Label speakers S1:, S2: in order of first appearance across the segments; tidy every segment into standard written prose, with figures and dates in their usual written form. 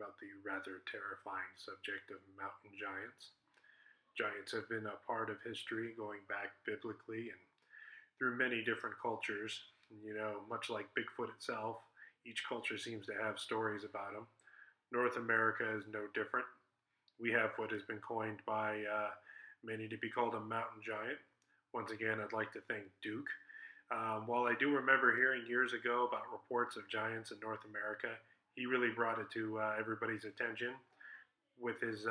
S1: about the rather terrifying subject of mountain giants. Giants have been a part of history going back biblically and through many different cultures. Much like Bigfoot itself, each culture seems to have stories about him. North America is no different. We have what has been coined by many to be called a mountain giant. Once again, I'd like to thank Duke. While I do remember hearing years ago about reports of giants in North America, he really brought it to everybody's attention with his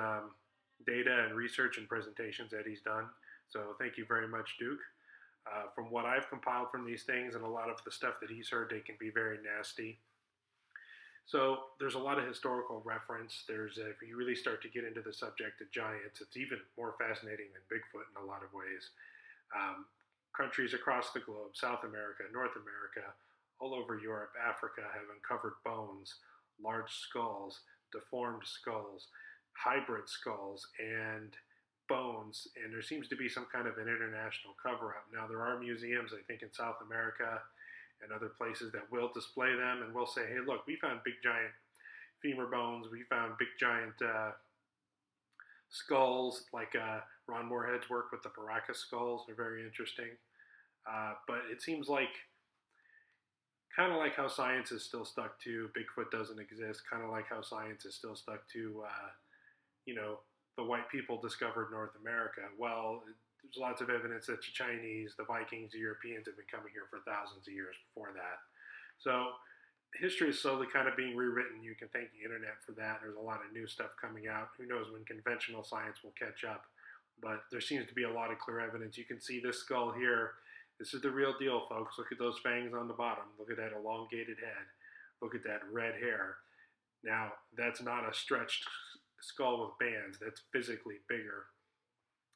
S1: data and research and presentations that he's done. So thank you very much, Duke. From what I've compiled from these things and a lot of the stuff that he's heard, they can be very nasty. So there's a lot of historical reference. If you really start to get into the subject of giants, it's even more fascinating than Bigfoot in a lot of ways. Countries across the globe, South America, North America, all over Europe, Africa, have uncovered bones, large skulls, deformed skulls, hybrid skulls, and bones, and there seems to be some kind of an international cover-up. Now, there are museums, I think, in South America and other places that will display them and will say, hey, look, we found big giant femur bones, we found big giant skulls, like Ron Moorhead's work with the Baraka skulls. They're very interesting. But it seems like, kind of like how science is still stuck to Bigfoot doesn't exist, kind of like how science is still stuck to, the white people discovered North America. Well, there's lots of evidence that the Chinese, the Vikings, the Europeans have been coming here for thousands of years before that. So history is slowly kind of being rewritten. You can thank the internet for that. There's a lot of new stuff coming out. Who knows when conventional science will catch up. But there seems to be a lot of clear evidence. You can see this skull here. This is the real deal, folks. Look at those fangs on the bottom. Look at that elongated head. Look at that red hair. Now, that's not a stretched skull with bands. That's physically bigger.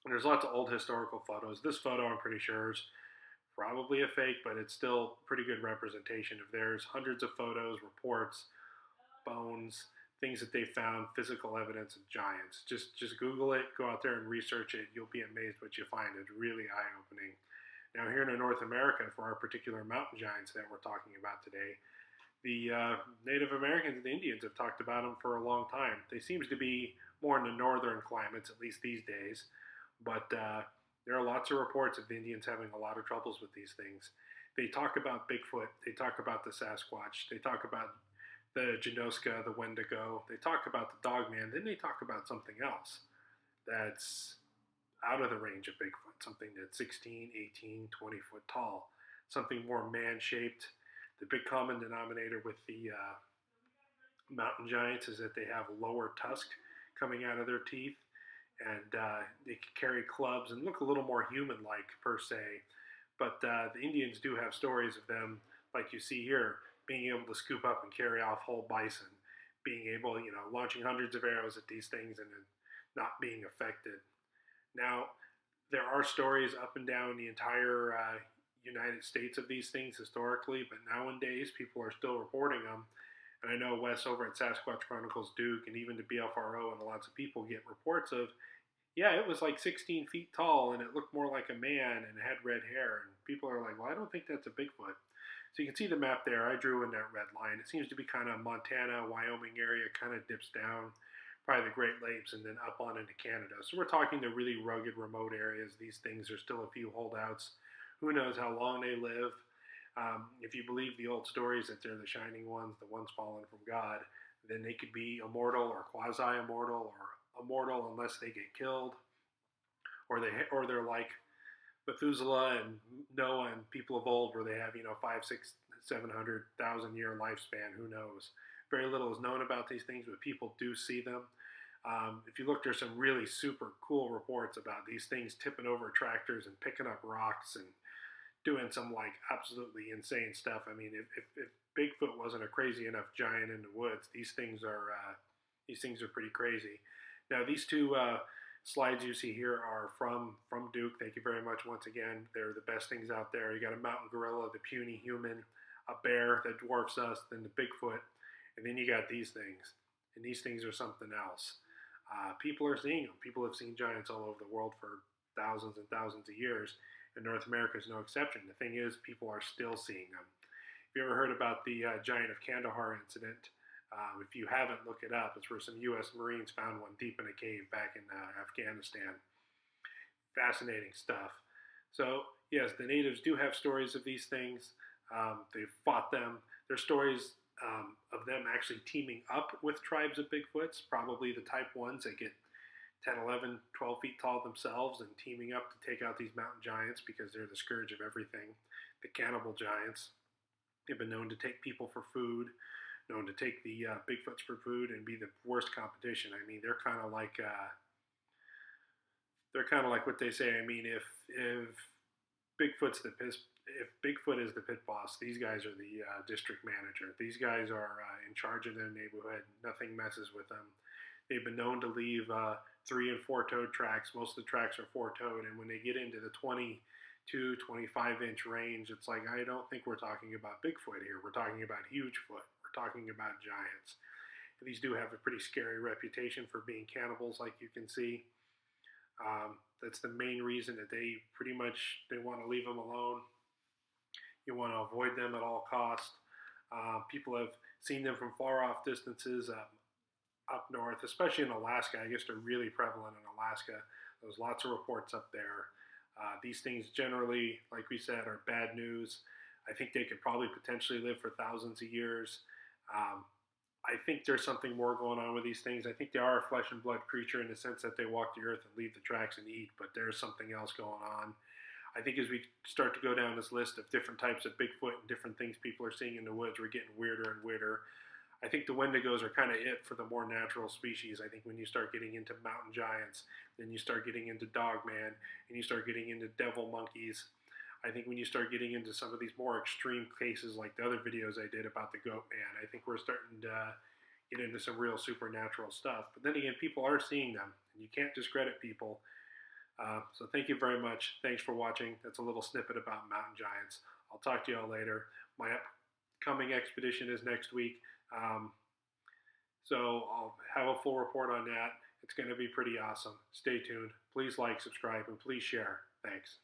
S1: And there's lots of old historical photos. This photo, I'm pretty sure, is probably a fake, but it's still pretty good representation of theirs. Hundreds of photos, reports, bones, things that they found, physical evidence of giants. Just Google it, go out there and research it. You'll be amazed what you find. It's really eye-opening. Now, here in North America, for our particular mountain giants that we're talking about today, the Native Americans and the Indians have talked about them for a long time. They seem to be more in the northern climates, at least these days. But there are lots of reports of the Indians having a lot of troubles with these things. They talk about Bigfoot. They talk about the Sasquatch. They talk about the Janoska, the Wendigo. They talk about the Dogman. Then they talk about something else that's out of the range of Bigfoot, something that's 16, 18, 20 foot tall, something more man-shaped. The big common denominator with the mountain giants is that they have lower tusk coming out of their teeth, and they can carry clubs and look a little more human-like per se. But the Indians do have stories of them, like you see here, being able to scoop up and carry off whole bison, being able, launching hundreds of arrows at these things and not being affected. Now, there are stories up and down the entire United States of these things historically, but nowadays people are still reporting them. And I know Wes over at Sasquatch Chronicles, Duke, and even the BFRO and lots of people get reports of, yeah, it was like 16 feet tall and it looked more like a man and had red hair. And people are like, well, I don't think that's a Bigfoot. So you can see the map there. I drew in that red line. It seems to be kind of Montana, Wyoming area, kind of dips down, probably the Great Lakes, and then up on into Canada. So we're talking the really rugged, remote areas. These things are still a few holdouts. Who knows how long they live. If you believe the old stories that they're the shining ones, the ones fallen from God, then they could be immortal or quasi-immortal or immortal unless they get killed, or they're like Methuselah and Noah and people of old, where they have 5, 6, 700,000 year lifespan. Who knows? Very little is known about these things, but people do see them. If you look, there's some really super cool reports about these things tipping over tractors and picking up rocks and doing some absolutely insane stuff. I mean, if Bigfoot wasn't a crazy enough giant in the woods, these things are pretty crazy. Now, these two slides you see here are from Duke. Thank you very much once again. They're the best things out there. You got a mountain gorilla, the puny human, a bear that dwarfs us, then the Bigfoot, and then you got these things. And these things are something else. People are seeing them. People have seen giants all over the world for thousands and thousands of years, and North America is no exception. The thing is, people are still seeing them. Have you ever heard about the Giant of Kandahar incident? If you haven't, look it up. It's where some U.S. Marines found one deep in a cave back in Afghanistan. Fascinating stuff. So, yes, the natives do have stories of these things. They've fought them. There's stories of them actually teaming up with tribes of Bigfoots, probably the type 1s that get 10, 11, 12 feet tall themselves and teaming up to take out these mountain giants because they're the scourge of everything. The cannibal giants. They've been known to take people for food, known to take the Bigfoots for food and be the worst competition. I mean, they're kind of like what they say. I mean, if Bigfoot's the if Bigfoot is the pit boss, these guys are the district manager. These guys are in charge of their neighborhood. Nothing messes with them. They've been known to leave 3 and 4 toed tracks. Most of the tracks are 4 toed, and when they get into the 22, 25-inch range, it's like, I don't think we're talking about Bigfoot here. We're talking about huge foot. We're talking about giants. And these do have a pretty scary reputation for being cannibals, like you can see. That's the main reason that they want to leave them alone. You want to avoid them at all costs. People have seen them from far off distances up north, especially in Alaska. I guess they're really prevalent in Alaska. There's lots of reports up there. These things generally, like we said, are bad news. I think they could probably potentially live for thousands of years. I think there's something more going on with these things. I think they are a flesh and blood creature in the sense that they walk the earth and leave the tracks and eat, but there's something else going on. I think as we start to go down this list of different types of Bigfoot and different things people are seeing in the woods, we're getting weirder and weirder. I think the Wendigos are kind of it for the more natural species. I think when you start getting into mountain giants, then you start getting into dogman, and you start getting into devil monkeys. I think when you start getting into some of these more extreme cases, like the other videos I did about the goat man, I think we're starting to get into some real supernatural stuff. But then again, people are seeing them, and you can't discredit people. So thank you very much. Thanks for watching. That's a little snippet about mountain giants. I'll talk to you all later. My upcoming expedition is next week. So I'll have a full report on that. It's going to be pretty awesome. Stay tuned. Please like, subscribe, and please share. Thanks.